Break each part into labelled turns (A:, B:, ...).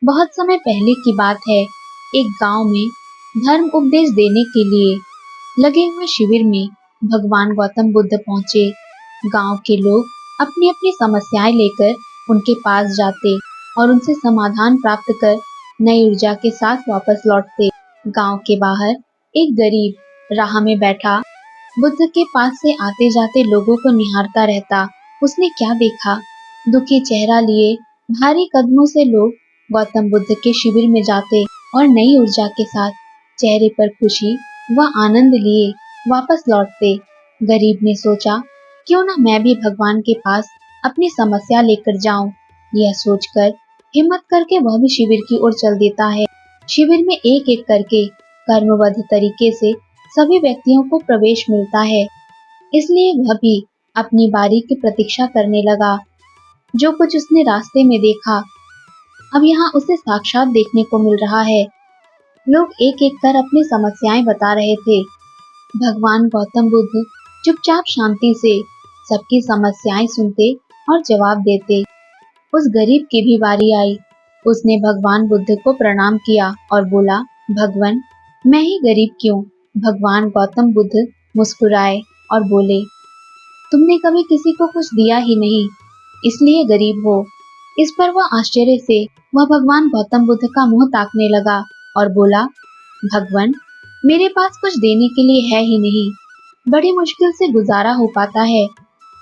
A: बहुत समय पहले की बात है। एक गांव में धर्म उपदेश देने के लिए लगे हुए शिविर में भगवान गौतम बुद्ध पहुंचे। गांव के लोग अपनी अपनी समस्याएं लेकर उनके पास जाते और उनसे समाधान प्राप्त कर नई ऊर्जा के साथ वापस लौटते। गांव के बाहर एक गरीब राह में बैठा बुद्ध के पास से आते जाते लोगों को निहारता रहता। उसने क्या देखा? दुखी चेहरा लिए भारी कदमों से लोग गौतम बुद्ध के शिविर में जाते और नई ऊर्जा के साथ चेहरे पर खुशी व आनंद लिए वापस लौटते। गरीब ने सोचा, क्यों ना मैं भी भगवान के पास अपनी समस्या लेकर जाऊं। यह सोचकर हिम्मत करके वह भी शिविर की ओर चल देता है। शिविर में एक एक करके कर्मबद्ध तरीके से सभी व्यक्तियों को प्रवेश मिलता है, इसलिए वह भी अपनी बारी की प्रतीक्षा करने लगा। जो कुछ उसने रास्ते में देखा अब यहाँ उसे साक्षात देखने को मिल रहा है। लोग एक एक कर अपनी समस्याएं बता रहे थे। भगवान गौतम बुद्ध चुपचाप शांति से सबकी समस्याएं सुनते और जवाब देते। उस गरीब की भी बारी आई। उसने भगवान बुद्ध को प्रणाम किया और बोला, भगवान, मैं ही गरीब क्यों? भगवान गौतम बुद्ध मुस्कुराए और बोले, तुमने कभी किसी को कुछ दिया ही नहीं, इसलिए गरीब हो। इस पर वह आश्चर्य से वह भगवान गौतम बुद्ध का मुंह ताकने लगा और बोला, भगवान, मेरे पास कुछ देने के लिए है ही नहीं। बड़ी मुश्किल से गुजारा हो पाता है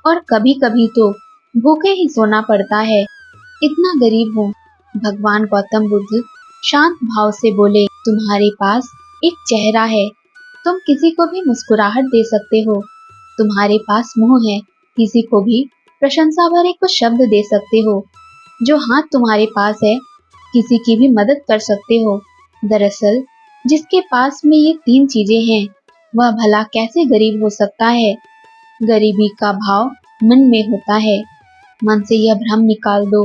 A: और कभी कभी तो भूखे ही सोना पड़ता है। इतना गरीब हूँ। भगवान गौतम बुद्ध शांत भाव से बोले, तुम्हारे पास एक चेहरा है, तुम किसी को भी मुस्कुराहट दे सकते हो। तुम्हारे पास मुंह है, किसी को भी प्रशंसा भरे कुछ शब्द दे सकते हो। जो हाथ तुम्हारे पास है, किसी की भी मदद कर सकते हो। दरअसल जिसके पास में ये तीन चीजें हैं, वह भला कैसे गरीब हो सकता है? गरीबी का भाव मन में होता है। मन से यह भ्रम निकाल दो,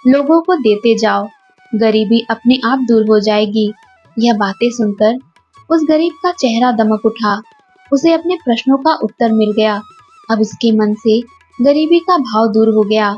A: लोगों को देते जाओ, गरीबी अपने आप दूर हो जाएगी। यह बातें सुनकर उस गरीब का चेहरा दमक उठा। उसे अपने प्रश्नों का उत्तर मिल गया। अब उसके मन से गरीबी का भाव दूर हो गया।